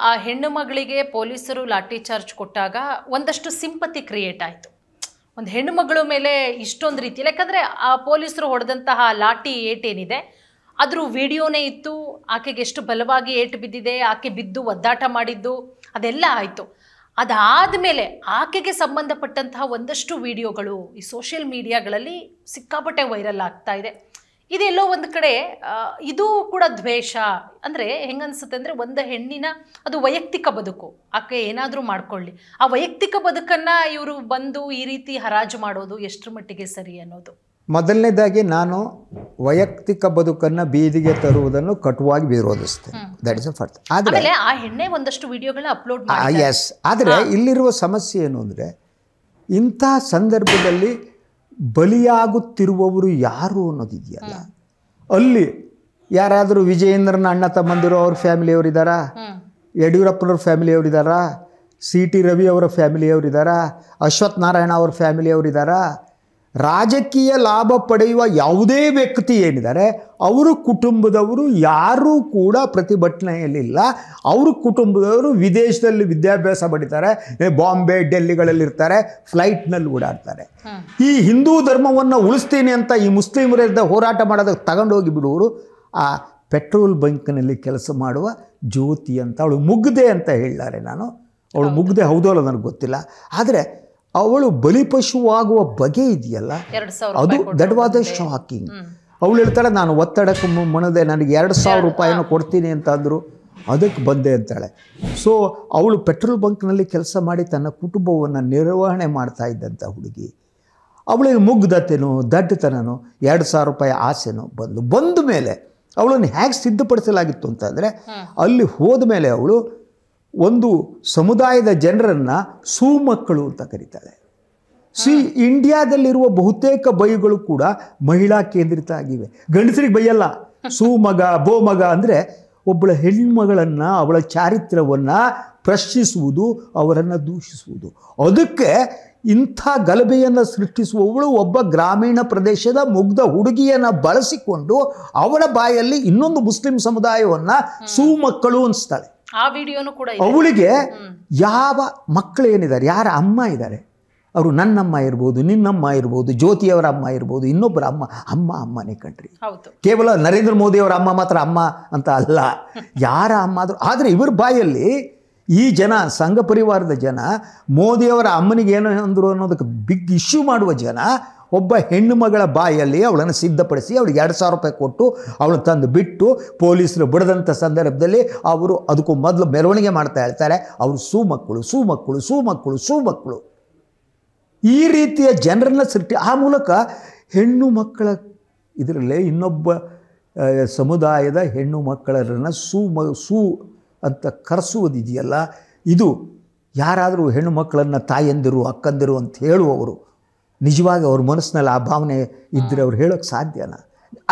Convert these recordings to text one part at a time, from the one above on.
ಆ ಹೆಣ್ಣು ಮಗಳಿಗೆ ಪೊಲೀಸರು ಲಾಠಿ ಚಾರ್ಜ್ ಕೊಟ್ಟಾಗ ಒಂದಷ್ಟು ಸಿಂಪತಿ ಕ್ರಿಯೇಟ್ ಆಯಿತು. ಒಂದು ಹೆಣ್ಣು ಮಗಳ ಮೇಲೆ ಇಷ್ಟೊಂದು ರೀತಿಯಲ್ಲಿ, ಯಾಕಂದರೆ ಆ ಪೊಲೀಸರು ಹೊಡೆದಂತಹ ಲಾಠಿ ಏಟೇನಿದೆ ಅದ್ರ ವಿಡಿಯೋನೇ ಇತ್ತು. ಆಕೆಗೆ ಎಷ್ಟು ಬಲವಾಗಿ ಏಟು ಬಿದ್ದಿದೆ, ಆಕೆ ಬಿದ್ದು ಒದ್ದಾಟ ಮಾಡಿದ್ದು ಅದೆಲ್ಲ ಆಯಿತು. ಅದಾದಮೇಲೆ ಆಕೆಗೆ ಸಂಬಂಧಪಟ್ಟಂತಹ ಒಂದಷ್ಟು ವಿಡಿಯೋಗಳು ಈ ಸೋಷಿಯಲ್ ಮೀಡಿಯಾಗಳಲ್ಲಿ ಸಿಕ್ಕಾಪಟ್ಟೆ ವೈರಲ್ ಆಗ್ತಾ ಇದೆ. ಇದೆಲ್ಲೋ ಒಂದು ಕಡೆ ಇದು ಕೂಡ ದ್ವೇಷ. ಅಂದರೆ ಹೆಂಗನ್ಸುತ್ತೆ ಅಂದರೆ, ಒಂದು ಹೆಣ್ಣಿನ ಅದು ವೈಯಕ್ತಿಕ ಬದುಕು, ಆಕೆ ಏನಾದರೂ ಮಾಡ್ಕೊಳ್ಳಿ, ಆ ವೈಯಕ್ತಿಕ ಬದುಕನ್ನು ಇವರು ಬಂದು ಈ ರೀತಿ ಹರಾಜು ಮಾಡೋದು ಎಷ್ಟರ ಮಟ್ಟಿಗೆ ಸರಿ ಅನ್ನೋದು. ಮೊದಲನೇದಾಗಿ ನಾನು ವೈಯಕ್ತಿಕ ಬದುಕನ್ನು ಬೀದಿಗೆ ತರುವುದನ್ನು ಕಟುವಾಗಿ ವಿರೋಧಿಸ್ತೇನೆ. That is a first. ಆದರೆ ಆ ಹೆಣ್ಣೆ ಒಂದಷ್ಟು ವಿಡಿಯೋಗಳನ್ನ ಅಪ್ಲೋಡ್ ಮಾಡಿ. ಎಸ್, ಆದರೆ ಇಲ್ಲಿರುವ ಸಮಸ್ಯೆ ಏನು ಅಂದರೆ, ಇಂಥ ಸಂದರ್ಭದಲ್ಲಿ ಬಲಿಯಾಗುತ್ತಿರುವವರು ಯಾರು ಅನ್ನೋದಿದೆಯಲ್ಲ, ಅಲ್ಲಿ ಯಾರಾದರೂ ವಿಜಯೇಂದ್ರನ ಅಣ್ಣ ತಮ್ಮಂದಿರೋ ಅವ್ರ ಫ್ಯಾಮಿಲಿಯವರಿದ್ದಾರಾ, ಯಡಿಯೂರಪ್ಪನವ್ರ ಫ್ಯಾಮಿಲಿಯವರಿದ್ದಾರಾ, ಸಿ ಟಿ ರವಿ ಅವರ ಫ್ಯಾಮಿಲಿಯವರಿದ್ದಾರಾ, ಅಶ್ವಥ್ ನಾರಾಯಣ ಅವ್ರ ಫ್ಯಾಮಿಲಿಯವರಿದ್ದಾರಾ, ರಾಜಕೀಯ ಲಾಭ ಪಡೆಯುವ ಯಾವುದೇ ವ್ಯಕ್ತಿ ಏನಿದ್ದಾರೆ ಅವರು ಕುಟುಂಬದವರು ಯಾರೂ ಕೂಡ ಪ್ರತಿಭಟನೆಯಲ್ಲಿಲ್ಲ. ಅವ್ರ ಕುಟುಂಬದವರು ವಿದೇಶದಲ್ಲಿ ವಿದ್ಯಾಭ್ಯಾಸ ಪಡಿತಾರೆ, ಬಾಂಬೆ ಡೆಲ್ಲಿಗಳಲ್ಲಿರ್ತಾರೆ, ಫ್ಲೈಟ್ನಲ್ಲಿ ಓಡಾಡ್ತಾರೆ. ಈ ಹಿಂದೂ ಧರ್ಮವನ್ನು ಉಳಿಸ್ತೀನಿ ಅಂತ ಈ ಮುಸ್ಲಿಮರಿಂದ ಹೋರಾಟ ಮಾಡೋದಕ್ಕೆ ತಗೊಂಡೋಗಿ ಬಿಡುವರು ಆ ಪೆಟ್ರೋಲ್ ಬಂಕ್ನಲ್ಲಿ ಕೆಲಸ ಮಾಡುವ ಜ್ಯೋತಿ ಅಂತ. ಅವಳು ಮುಗ್ದೆ ಅಂತ ಹೇಳಿದ್ದಾರೆ. ನಾನು ಅವಳು ಮುಗ್ದೆ ಹೌದೋ ಅಲ್ಲ ನನಗೆ ಗೊತ್ತಿಲ್ಲ. ಆದರೆ ಅವಳು ಬಲಿಪಶುವಾಗುವ ಬಗೆ ಇದೆಯಲ್ಲ, ಅದು ದಟ್ ವಾಸ್ ಶಾಕಿಂಗ್. ಅವಳು ಹೇಳ್ತಾಳೆ, ನಾನು ಒತ್ತಡಕ್ಕೆ ಮಣದೆ, ನನಗೆ 2,000 ರೂಪಾಯಿನ ಕೊಡ್ತೀನಿ ಅಂತ ಅಂದರು, ಅದಕ್ಕೆ ಬಂದೆ ಅಂತಾಳೆ. ಸೊ ಅವಳು ಪೆಟ್ರೋಲ್ ಬಂಕ್ನಲ್ಲಿ ಕೆಲಸ ಮಾಡಿ ತನ್ನ ಕುಟುಂಬವನ್ನು ನಿರ್ವಹಣೆ ಮಾಡ್ತಾ ಇದ್ದಂಥ ಹುಡುಗಿ. ಅವಳಿಗೆ ಮುಗ್ಧತೆನೋ ದಡ್ಡತನೋ 2,000 ರೂಪಾಯಿ ಆಸೆನೋ ಬಂದ ಮೇಲೆ ಅವಳನ್ನು ಹೇಗೆ ಸಿದ್ಧಪಡಿಸಲಾಗಿತ್ತು ಅಂತಂದರೆ, ಅಲ್ಲಿ ಹೋದ ಮೇಲೆ ಅವಳು ಒಂದು ಸಮುದಾಯದ ಜನರನ್ನು ಸೂಮಕ್ಕಳು ಅಂತ ಕರೀತಾಳೆ. ಇಂಡಿಯಾದಲ್ಲಿರುವ ಬಹುತೇಕ ಬೈಗಳು ಕೂಡ ಮಹಿಳಾ ಕೇಂದ್ರಿತ ಆಗಿವೆ. ಗಂಡಸರಿಗೆ ಬೈಯಲ್ಲ. ಸೂಮಗ ಬೋಮಗ ಅಂದರೆ ಒಬ್ಬಳ ಹೆಣ್ಮಗಳನ್ನು, ಅವಳ ಚಾರಿತ್ರ್ಯವನ್ನು ಪ್ರಶ್ನಿಸುವುದು, ಅವರನ್ನು ದೂಷಿಸುವುದು. ಅದಕ್ಕೆ ಇಂಥ ಗಲಭೆಯನ್ನು ಸೃಷ್ಟಿಸುವವಳು ಒಬ್ಬ ಗ್ರಾಮೀಣ ಪ್ರದೇಶದ ಮುಗ್ಧ ಹುಡುಗಿಯನ್ನು ಬಳಸಿಕೊಂಡು ಅವಳ ಬಾಯಲ್ಲಿ ಇನ್ನೊಂದು ಮುಸ್ಲಿಂ ಸಮುದಾಯವನ್ನು ಸೂಮಕ್ಕಳು ಅನಿಸ್ತಾಳೆ. ಆ ವಿಡಿಯೋನು ಕೂಡ ಅವಳಿಗೆ ಯಾವ ಮಕ್ಕಳು ಏನಿದ್ದಾರೆ, ಯಾರ ಅಮ್ಮ ಇದ್ದಾರೆ, ಅವರು ನನ್ನಮ್ಮ ಇರ್ಬೋದು, ನಿನ್ನಮ್ಮ ಇರ್ಬೋದು, ಜ್ಯೋತಿಯವರ ಅಮ್ಮ ಇರ್ಬೋದು, ಇನ್ನೊಬ್ಬರ ಅಮ್ಮನೇ ಕಣ್ರಿ. ಕೇವಲ ನರೇಂದ್ರ ಮೋದಿಯವರ ಅಮ್ಮ ಮಾತ್ರ ಅಮ್ಮ ಅಂತ ಅಲ್ಲ, ಯಾರ ಅಮ್ಮ ಆದರೂ. ಆದರೆ ಇವರ ಬಾಯಲ್ಲಿ ಈ ಜನ, ಸಂಘ ಪರಿವಾರದ ಜನ, ಮೋದಿಯವರ ಅಮ್ಮನಿಗೆ ಏನೋ ಅಂದರು ಅನ್ನೋದಕ್ಕೆ ಬಿಗ್ ಇಶ್ಯೂ ಮಾಡುವ ಜನ, ಒಬ್ಬ ಹೆಣ್ಣು ಮಗಳ ಬಾಯಲ್ಲಿ ಅವಳನ್ನು ಸಿದ್ಧಪಡಿಸಿ ಅವಳಿಗೆ 2,000 ರೂಪಾಯಿ ಕೊಟ್ಟು ಅವಳು ತಂದು ಬಿಟ್ಟು ಪೊಲೀಸರು ಬಿಡದಂಥ ಸಂದರ್ಭದಲ್ಲಿ ಅವರು ಅದಕ್ಕೂ ಮೊದಲು ಮೆರವಣಿಗೆ ಮಾಡ್ತಾ ಹೇಳ್ತಾರೆ, ಅವರು ಸೂಮಕ್ಕಳು ಸೂಮಕ್ಕಳು ಸೂಮಕ್ಕಳು ಸೂಮಕ್ಕಳು. ಈ ರೀತಿಯ ಜನರನ್ನ ಸೃಷ್ಟಿ, ಆ ಮೂಲಕ ಹೆಣ್ಣು ಮಕ್ಕಳ ಇದರಲ್ಲೇ ಇನ್ನೊಬ್ಬ ಸಮುದಾಯದ ಹೆಣ್ಣು ಮಕ್ಕಳನ್ನು ಸೂ ಅಂತ ಕರೆಸುವುದಿದೆಯಲ್ಲ, ಇದು ಯಾರಾದರೂ ಹೆಣ್ಣು ಮಕ್ಕಳನ್ನು ತಾಯಂದಿರು ಅಕ್ಕಂದಿರು ಅಂತ ಹೇಳುವವರು ನಿಜವಾಗಿ ಅವ್ರ ಮನಸ್ಸಿನಲ್ಲಿ ಆ ಭಾವನೆ ಇದ್ದರೆ ಅವ್ರು ಹೇಳೋಕ್ಕೆ ಸಾಧ್ಯನಾ?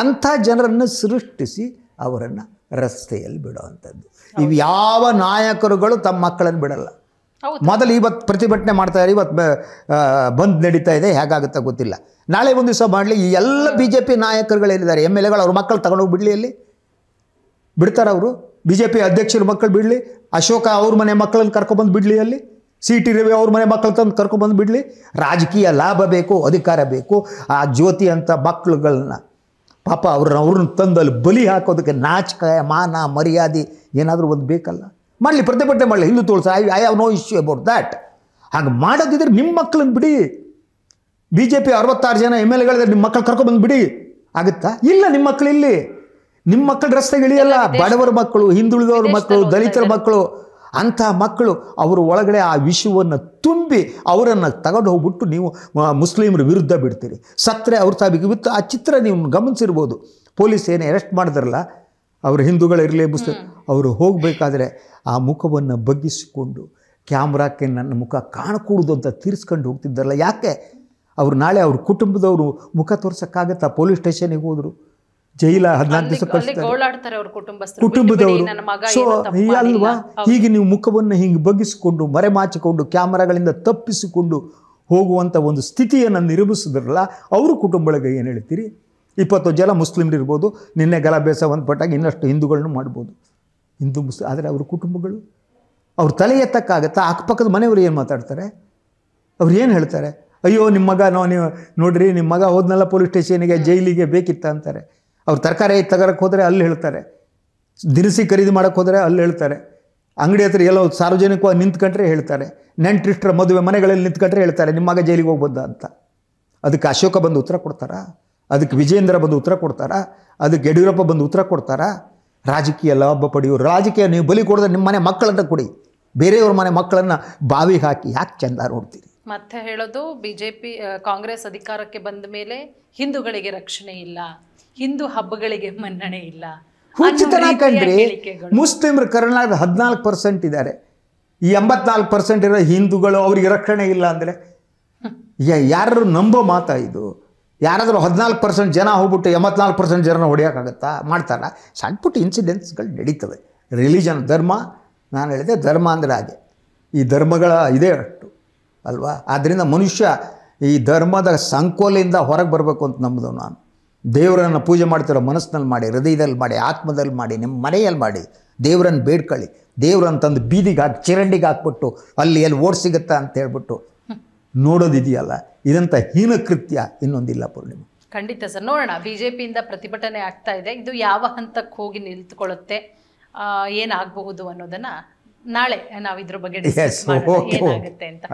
ಅಂಥ ಜನರನ್ನು ಸೃಷ್ಟಿಸಿ ಅವರನ್ನು ರಸ್ತೆಯಲ್ಲಿ ಬಿಡೋವಂಥದ್ದು. ಇವು ಯಾವ ನಾಯಕರುಗಳು ತಮ್ಮ ಮಕ್ಕಳನ್ನು ಬಿಡಲ್ಲ. ಮೊದಲು ಇವತ್ತು ಪ್ರತಿಭಟನೆ ಮಾಡ್ತಾಯಿದ್ದಾರೆ, ಇವತ್ತು ಬಂದ್ ನಡೀತಾ ಇದೆ, ಹೇಗಾಗುತ್ತಾ ಗೊತ್ತಿಲ್ಲ. ನಾಳೆ ಒಂದು ದಿವಸ ಮಾಡಲಿ. ಈ ಎಲ್ಲ BJP ನಾಯಕರುಗಳೇನಿದ್ದಾರೆ, MLAಗಳು, ಅವ್ರ ಮಕ್ಕಳು ತಗೊಂಡೋಗಿ ಬಿಡಲಿ. ಅಲ್ಲಿ ಬಿಡ್ತಾರೆ ಅವರು. BJP ಅಧ್ಯಕ್ಷರ ಮಕ್ಕಳು ಬಿಡಲಿ, ಅಶೋಕ ಅವ್ರ ಮನೆ ಮಕ್ಕಳನ್ನು ಕರ್ಕೊಬಂದು ಬಿಡಲಿ, ಅಲ್ಲಿ ಸಿ ಟಿ ರವಿ ಅವ್ರ ಮನೆ ಮಕ್ಕಳು ತಂದು ಕರ್ಕೊಬಂದು ಬಿಡಲಿ. ರಾಜಕೀಯ ಲಾಭ ಬೇಕು, ಅಧಿಕಾರ ಬೇಕು. ಆ ಜ್ಯೋತಿ ಅಂತ ಮಕ್ಕಳುಗಳನ್ನ ಪಾಪ ಅವ್ರನ್ನ ತಂದು ಅಲ್ಲಿ ಬಲಿ ಹಾಕೋದಕ್ಕೆ ನಾಚಿಕ, ಮಾನ, ಮರ್ಯಾದೆ ಏನಾದರೂ ಒಂದು ಬೇಕಲ್ಲ. ಮಾಡಲಿ, ಪ್ರತಿಭಟನೆ ಮಾಡಲಿ, Hindutva. I have no issue about that. ಹಾಗೆ ಮಾಡೋದಿದ್ರೆ ನಿಮ್ಮ ಮಕ್ಕಳನ್ನು ಬಿಡಿ. BJP 66 ಜನ MLAಗಳಿದ್ರೆ ನಿಮ್ಮ ಮಕ್ಕಳು ಕರ್ಕೊಬಂದು ಬಿಡಿ. ಆಗುತ್ತಾ? ಇಲ್ಲ, ನಿಮ್ಮ ಮಕ್ಕಳು ಇಲ್ಲಿ, ನಿಮ್ಮ ಮಕ್ಕಳು ರಸ್ತೆಗಳಿಯಲ್ಲ. ಬಡವರ ಮಕ್ಕಳು, ಹಿಂದುಳಿದವ್ರ ಮಕ್ಕಳು, ದಲಿತರ ಮಕ್ಕಳು, ಅಂಥ ಮಕ್ಕಳು ಅವರ ಒಳಗಡೆ ಆ ವಿಷಯವನ್ನು ತುಂಬಿ ಅವರನ್ನು ತಗೊಂಡು ಹೋಗ್ಬಿಟ್ಟು ನೀವು ಮುಸ್ಲಿಮರ ವಿರುದ್ಧ ಬಿಡ್ತೀರಿ. ಸತ್ತರೆ ಅವ್ರ ಸಾವಿಗೆ ಇವತ್ತು ಆ ಚಿತ್ರ ನೀವು ಗಮನಿಸಿರ್ಬೋದು. ಪೊಲೀಸ್ ಏನು ಅರೆಸ್ಟ್ ಮಾಡಿದ್ರಲ್ಲ, ಅವರು ಹಿಂದೂಗಳಿರಲಿ ಮುಸ್ಲಿಂ, ಅವರು ಹೋಗಬೇಕಾದ್ರೆ ಆ ಮುಖವನ್ನು ಬಗ್ಗಿಸಿಕೊಂಡು ಕ್ಯಾಮ್ರಾಕ್ಕೆ ನನ್ನ ಮುಖ ಕಾಣಕೂಡುದು ಅಂತ ತೀರಿಸ್ಕೊಂಡು ಹೋಗ್ತಿದ್ದಾರಲ್ಲ. ಯಾಕೆ? ಅವರು ನಾಳೆ ಅವ್ರ ಕುಟುಂಬದವರು ಮುಖ ತೋರ್ಸೋಕ್ಕಾಗತ್ತಾ? ಪೊಲೀಸ್ ಸ್ಟೇಷನಿಗೆ ಹೋದರು, ಜೈಲ 14 ದಿವಸ ಕಳಿಸ್ತಾರೆ ಕುಟುಂಬದವರು. ಸೊ ಅಲ್ವಾ, ಹೀಗೆ ನೀವು ಮುಖವನ್ನು ಹಿಂಗೆ ಬಗ್ಗಿಸಿಕೊಂಡು ಮರೆಮಾಚಿಕೊಂಡು ಕ್ಯಾಮರಾಗಳಿಂದ ತಪ್ಪಿಸಿಕೊಂಡು ಹೋಗುವಂಥ ಒಂದು ಸ್ಥಿತಿಯನ್ನು ನಿರ್ಮಿಸಿದ್ರಲ್ಲ, ಅವರು ಕುಟುಂಬಗಳಿಗೆ ಏನು ಹೇಳ್ತೀರಿ? 20 ಜನ ಮುಸ್ಲಿಮ್ರು ಇರ್ಬೋದು, ನಿನ್ನೆ ಗಲಭೆ ಸಂಬಂಧಪಟ್ಟಾಗ ಇನ್ನಷ್ಟು ಹಿಂದೂಗಳನ್ನು ಮಾಡ್ಬೋದು. ಹಿಂದೂ ಮುಸ್ಲಿಂ. ಆದರೆ ಅವ್ರ ಕುಟುಂಬಗಳು ಅವ್ರ ತಲೆ ಎತ್ತಕ್ಕಾಗತ್ತಾ? ಅಕ್ಕಪಕ್ಕದ ಮನೆಯವರು ಏನು ಮಾತಾಡ್ತಾರೆ? ಅವ್ರು ಏನು ಹೇಳ್ತಾರೆ? ಅಯ್ಯೋ ನಿಮ್ಮ ಮಗ ನೀವು ನೋಡ್ರಿ, ನಿಮ್ಮ ಮಗ ಹೋದ್ನಲ್ಲ ಪೊಲೀಸ್ ಸ್ಟೇಷನಿಗೆ, ಜೈಲಿಗೆ ಬೇಕಿತ್ತ ಅಂತಾರೆ. ಅವ್ರು ತರಕಾರಿ ತಗೋರಕ್ಕೆ ಹೋದರೆ ಅಲ್ಲಿ ಹೇಳ್ತಾರೆ, ದಿನಸಿ ಖರೀದಿ ಮಾಡೋಕ್ಕೆ ಹೋದರೆ ಅಲ್ಲಿ ಹೇಳ್ತಾರೆ, ಅಂಗಡಿ ಹತ್ರ ಎಲ್ಲೋ ಸಾರ್ವಜನಿಕವಾಗಿ ನಿಂತ್ಕೊಂಡ್ರೆ ಹೇಳ್ತಾರೆ, ನೆಂಟ್ರಿಷ್ಟರ ಮದುವೆ ಮನೆಗಳಲ್ಲಿ ನಿಂತ್ಕೊಂಡ್ರೆ ಹೇಳ್ತಾರೆ ನಿಮ್ಮ ಮಗ ಜೈಲಿಗೆ ಹೋಗ್ಬೋದ ಅಂತ. ಅದಕ್ಕೆ ಅಶೋಕ ಬಂದು ಉತ್ತರ ಕೊಡ್ತಾರಾ? ಅದಕ್ಕೆ ವಿಜೇಂದ್ರ ಬಂದು ಉತ್ತರ ಕೊಡ್ತಾರಾ? ಅದಕ್ಕೆ ಯಡಿಯೂರಪ್ಪ ಬಂದು ಉತ್ತರ ಕೊಡ್ತಾರಾ? ರಾಜಕೀಯ ಲಾಭ ಪಡೆಯೋರು. ರಾಜಕೀಯ ನೀವು ಬಲಿ ಕೊಡಿದ್ರೆ ನಿಮ್ಮ ಮನೆ ಮಕ್ಕಳನ್ನ ಕೊಡಿ, ಬೇರೆಯವ್ರ ಮನೆ ಮಕ್ಕಳನ್ನು ಬಾವಿಗೆ ಹಾಕಿ ಯಾಕೆ ಚಂದ ನೋಡ್ತೀರಿ? ಮತ್ತೆ ಹೇಳೋದು ಬಿಜೆಪಿ ಕಾಂಗ್ರೆಸ್ ಅಧಿಕಾರಕ್ಕೆ ಬಂದ ಮೇಲೆ ಹಿಂದೂಗಳಿಗೆ ರಕ್ಷಣೆ ಇಲ್ಲ, ಹಿಂದೂ ಹಬ್ಬಗಳಿಗೆ ಮನ್ನಣೆ ಇಲ್ಲ. ಹುಚ್ಚುತನ ಕಂಡ್ರಿ. ಮುಸ್ಲಿಮರು ಕರ್ನಾಟಕದ 14% ಇದ್ದಾರೆ. ಈ 84% ಇರೋ ಹಿಂದೂಗಳು ಅವ್ರಿಗೆ ರಕ್ಷಣೆ ಇಲ್ಲ ಅಂದರೆ ಯಾರು ನಂಬೋ ಮಾತಾ ಇದು? ಯಾರಾದರೂ 14% ಜನ ಹೋಗ್ಬಿಟ್ಟು 84% ಜನನ ಹೊಡೆಯೋಕ್ಕಾಗತ್ತಾ? ಮಾಡ್ತಾರ? ಸಣ್ಣ ಪುಟ್ಟ ಇನ್ಸಿಡೆಂಟ್ಸ್ಗಳು ನಡೀತವೆ. ರಿಲಿಜನ್, ಧರ್ಮ, ನಾನು ಹೇಳಿದೆ ಧರ್ಮ ಅಂದರೆ ಹಾಗೆ, ಈ ಧರ್ಮಗಳ ಇದೇ ಅಷ್ಟು ಅಲ್ವಾ? ಆದ್ದರಿಂದ ಮನುಷ್ಯ ಈ ಧರ್ಮದ ಸಂಕೋಲೆಯಿಂದ ಹೊರಗೆ ಬರಬೇಕು ಅಂತ ನಂಬಿದವು ನಾನು. ದೇವರನ್ನು ಪೂಜೆ ಮಾಡ್ತಿರೋ ಮನಸ್ಸಿನಲ್ಲಿ ಮಾಡಿ, ಹೃದಯದಲ್ಲಿ ಮಾಡಿ, ಆತ್ಮದಲ್ಲಿ ಮಾಡಿ, ನಿಮ್ಮ ಮನೆಯಲ್ಲಿ ಮಾಡಿ, ದೇವರನ್ನು ಬೇಡ್ಕೊಳ್ಳಿ. ದೇವರನ್ನು ತಂದು ಬೀದಿಗೆ ಹಾಕಿ ಚಿರಂಡಿಗೆ ಹಾಕ್ಬಿಟ್ಟು ಅಲ್ಲಿ ಎಲ್ಲಿ ಓಡ್ ಸಿಗುತ್ತಾ ಅಂತ ಹೇಳ್ಬಿಟ್ಟು ನೋಡೋದಿದೆಯಲ್ಲ, ಇದಂಥ ಹೀನ ಕೃತ್ಯ ಇನ್ನೊಂದಿಲ್ಲ ಪೂರ್ಣಿಮಾ. ಖಂಡಿತ ಸರ್. ನೋಡೋಣ, ಬಿಜೆಪಿಯಿಂದ ಪ್ರತಿಭಟನೆ ಆಗ್ತಾ ಇದೆ, ಇದು ಯಾವ ಹಂತಕ್ಕೆ ಹೋಗಿ ನಿಲ್ತ್ಕೊಳ್ಳುತ್ತೆ, ಏನಾಗಬಹುದು ಅನ್ನೋದನ್ನ ನಾಳೆ ನಾವು ಇದ್ರ ಬಗ್ಗೆ ಡಿಸ್ಕಸ್ ಮಾಡೋಣ, ಏನಾಗುತ್ತೆ ಅಂತ.